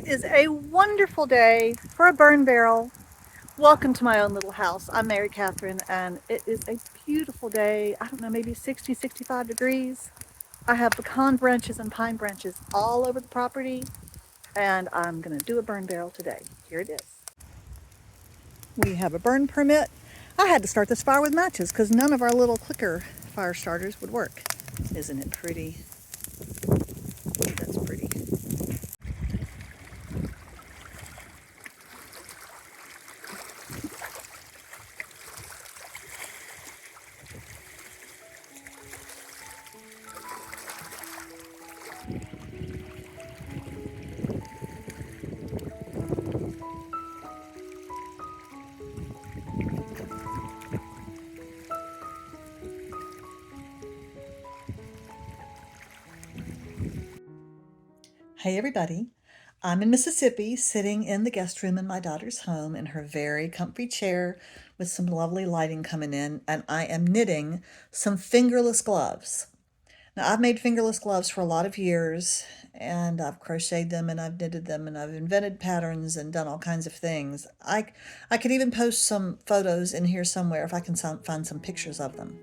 It is a wonderful day for a burn barrel. Welcome to my own little house. I'm Mary Catherine, and it is a beautiful day. I don't know, maybe 60, 65 degrees. I have pecan branches and pine branches all over the property, and I'm going to do a burn barrel today. Here it is. We have a burn permit. I had to start this fire with matches because none of our little clicker fire starters would work. Isn't it pretty? That's pretty. Hey everybody, I'm in Mississippi sitting in the guest room in my daughter's home in her very comfy chair with some lovely lighting coming in, and I am knitting some fingerless gloves. Now, I've made fingerless gloves for a lot of years, and I've crocheted them and I've knitted them and I've invented patterns and done all kinds of things. I could even post some photos in here somewhere if I can find some pictures of them.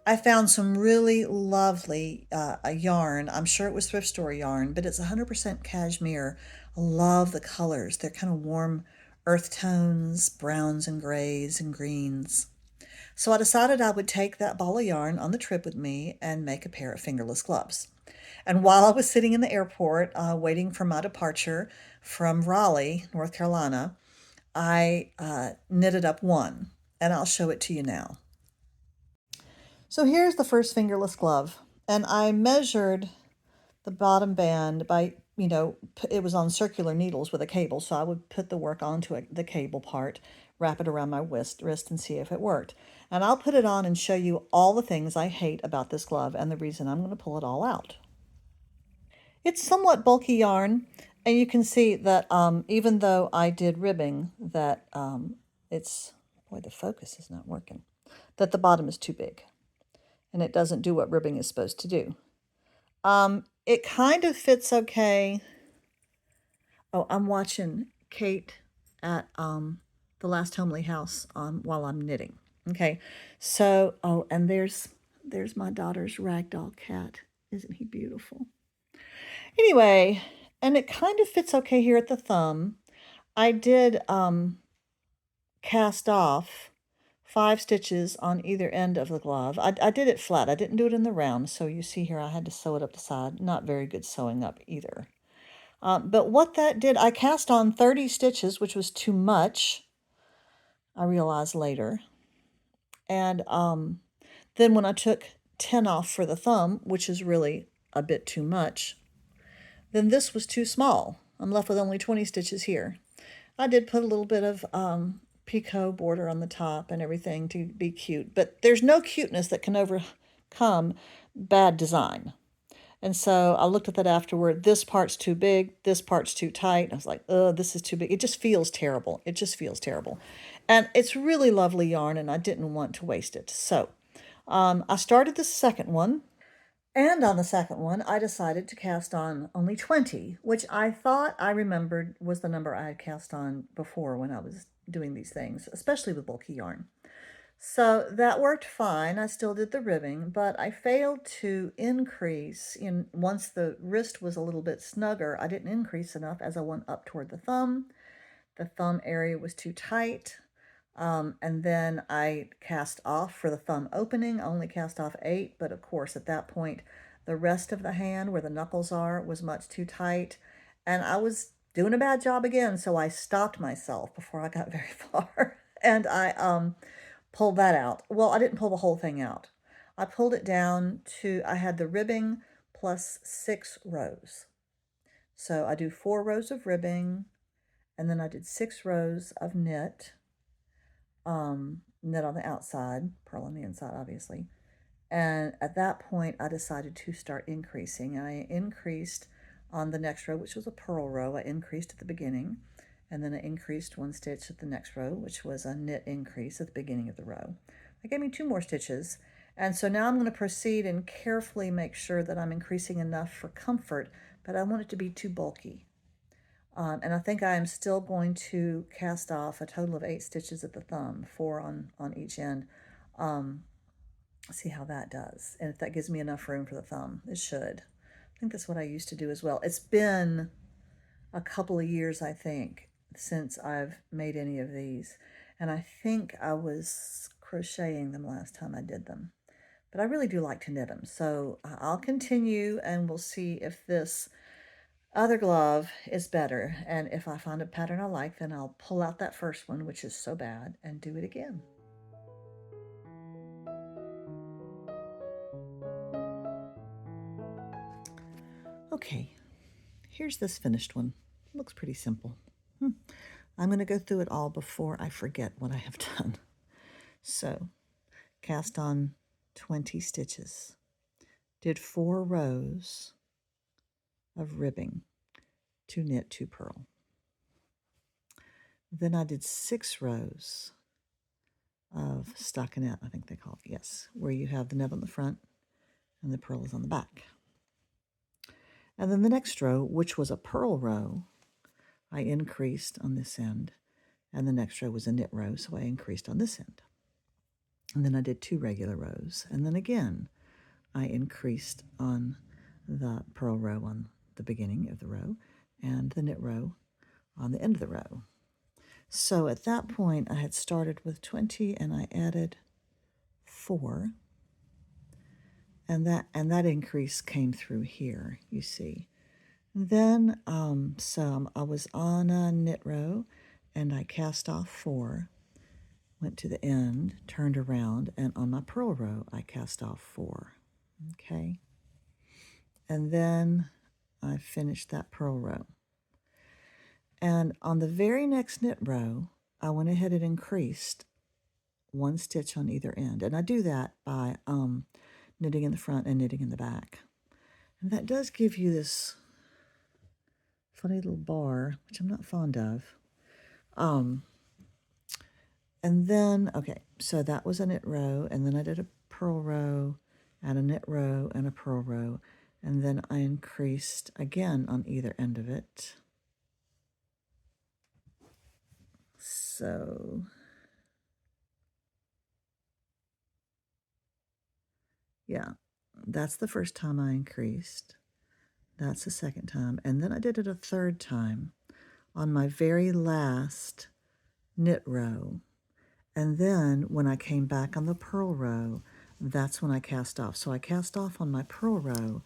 I found some really lovely a yarn. I'm sure it was thrift store yarn, but it's 100% cashmere. I love the colors. They're kind of warm earth tones, browns and grays and greens. So I decided I would take that ball of yarn on the trip with me and make a pair of fingerless gloves. And while I was sitting in the airport waiting for my departure from Raleigh, North Carolina, I knitted up one, and I'll show it to you now. So here's the first fingerless glove, and I measured the bottom band by, it was on circular needles with a cable, so I would put the work onto the cable part, wrap it around my wrist and see if it worked. And I'll put it on and show you all the things I hate about this glove and the reason I'm going to pull it all out. It's somewhat bulky yarn, and you can see that even though I did ribbing, that it's, boy, the focus is not working, that the bottom is too big and it doesn't do what ribbing is supposed to do. It kind of fits okay. Oh, I'm watching Kate at the last homely house while I'm knitting. Okay, so and there's my daughter's ragdoll cat. Isn't he beautiful? Anyway, and it kind of fits okay here at the thumb. I did cast off 5 stitches on either end of the glove. I did it flat. I didn't do it in the round. So you see here, I had to sew it up the side. Not very good sewing up either. But what that did, I cast on 30 stitches, which was too much, I realized later. And then when I took 10 off for the thumb, which is really a bit too much, then this was too small. I'm left with only 20 stitches here. I did put a little bit of picot border on the top and everything to be cute, but there's no cuteness that can overcome bad design. And so I looked at that afterward. This part's too big. This part's too tight. I was like, oh, this is too big. It just feels terrible. It just feels terrible. And it's really lovely yarn, and I didn't want to waste it. So I started the second one. And on the second one, I decided to cast on only 20, which I thought I remembered was the number I had cast on before when I was doing these things, especially with bulky yarn. So that worked fine. I still did the ribbing, but I failed to increase once the wrist was a little bit snugger. I didn't increase enough as I went up toward the thumb. The thumb area was too tight. And then I cast off for the thumb opening. I only cast off 8, but of course at that point, the rest of the hand where the knuckles are was much too tight. And I was doing a bad job again, so I stopped myself before I got very far. And I pulled that out. Well, I didn't pull the whole thing out. I pulled it down to, I had the ribbing plus 6 rows. So I do 4 rows of ribbing, and then I did 6 rows of knit on the outside, purl on the inside, obviously. And at that point, I decided to start increasing. I increased on the next row, which was a purl row. I increased at the beginning, and then I increased 1 stitch at the next row, which was a knit increase at the beginning of the row. That gave me 2 more stitches. And so now I'm going to proceed and carefully make sure that I'm increasing enough for comfort, but I want it to be too bulky. And I think I am still going to cast off a total of 8 stitches at the thumb, 4 on each end. See how that does, and if that gives me enough room for the thumb. It should. I think that's what I used to do as well. It's been a couple of years, I think, since I've made any of these, and I think I was crocheting them last time I did them. But I really do like to knit them, so I'll continue, and we'll see if this other glove is better. And if I find a pattern I like, then I'll pull out that first one, which is so bad, and do it again. Okay, here's this finished one. It looks pretty simple. I'm going to go through it all before I forget what I have done. So, cast on 20 stitches. Did 4 rows of ribbing to knit 2 purl. Then I did 6 rows of stockinette, I think they call it, yes, where you have the nib on the front and the purl is on the back. And then the next row, which was a purl row, I increased on this end, and the next row was a knit row, so I increased on this end. And then I did 2 regular rows, and then again I increased on the purl row on the beginning of the row and the knit row on the end of the row. So at that point I had started with 20 and I added 4, and that increase came through here, you see. Then so I was on a knit row and I cast off 4, went to the end, turned around, and on my purl row I cast off 4. Okay, and then I finished that purl row. And on the very next knit row, I went ahead and increased 1 stitch on either end. And I do that by knitting in the front and knitting in the back. And that does give you this funny little bar, which I'm not fond of. And then, okay, so that was a knit row, and then I did a purl row, and a knit row, and a purl row, and then I increased again on either end of it. So yeah, that's the first time I increased. That's the second time. And then I did it a third time on my very last knit row. And then when I came back on the purl row, that's when I cast off. So I cast off on my purl row,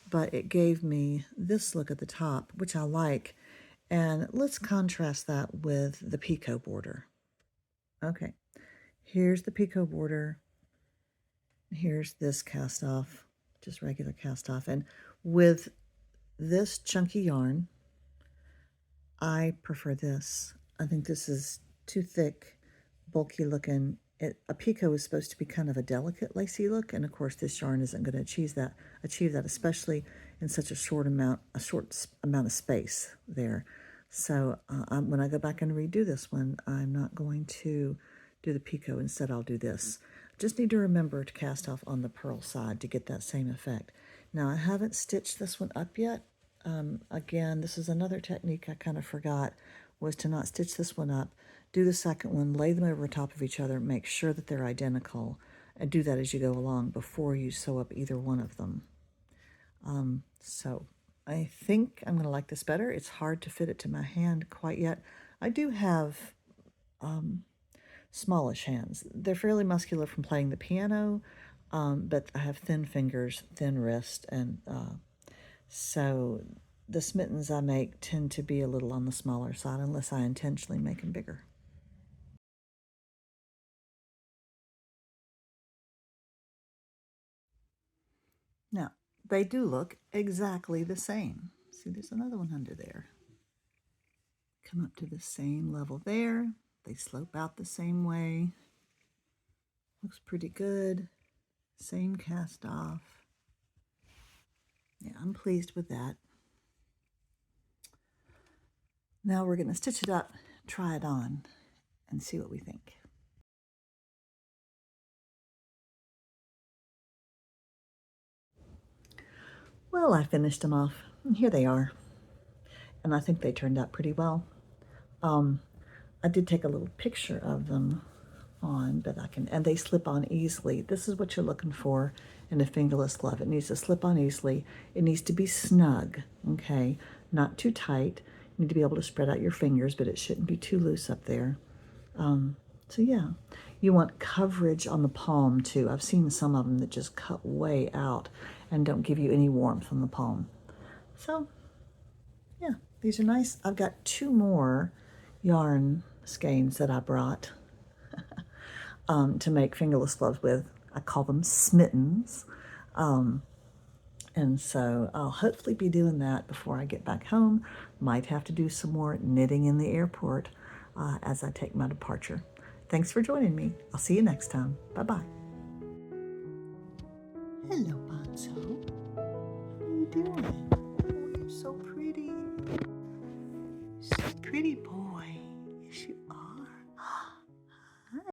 but it gave me this look at the top, which I like. And let's contrast that with the picot border. Okay, here's the picot border. Here's this cast off, just regular cast off. And with this chunky yarn, I prefer this. I think this is too thick, bulky looking. A picot is supposed to be kind of a delicate lacy look, and of course this yarn isn't going to achieve that, especially in such a short amount of space there. So when I go back and redo this one, I'm not going to do the picot. Instead, I'll do this. Just need to remember to cast off on the purl side to get that same effect. Now, I haven't stitched this one up yet. Again, this is another technique I kind of forgot, was to not stitch this one up, do the second one, lay them over top of each other, make sure that they're identical, and do that as you go along before you sew up either one of them. So I think I'm going to like this better. It's hard to fit it to my hand quite yet. I do have smallish hands. They're fairly muscular from playing the piano, but I have thin fingers, thin wrist, and so the smittens I make tend to be a little on the smaller side unless I intentionally make them bigger. Now, they do look exactly the same. See, there's another one under there. Come up to the same level there. They slope out the same way. Looks pretty good. Same cast off. Yeah, I'm pleased with that. Now we're going to stitch it up, try it on, and see what we think. Well, I finished them off, and here they are. And I think they turned out pretty well. I did take a little picture of them on, but and they slip on easily. This is what you're looking for in a fingerless glove. It needs to slip on easily. It needs to be snug, okay? Not too tight. You need to be able to spread out your fingers, but it shouldn't be too loose up there. So yeah, you want coverage on the palm too. I've seen some of them that just cut way out and don't give you any warmth on the palm. So yeah, these are nice. I've got 2 more yarn skeins that I brought to make fingerless gloves with. I call them Smittens. And so I'll hopefully be doing that before I get back home. Might have to do some more knitting in the airport as I take my departure. Thanks for joining me. I'll see you next time. Bye-bye. Hello, Bonzo. What are you doing? Oh, you're so pretty. So pretty, boy.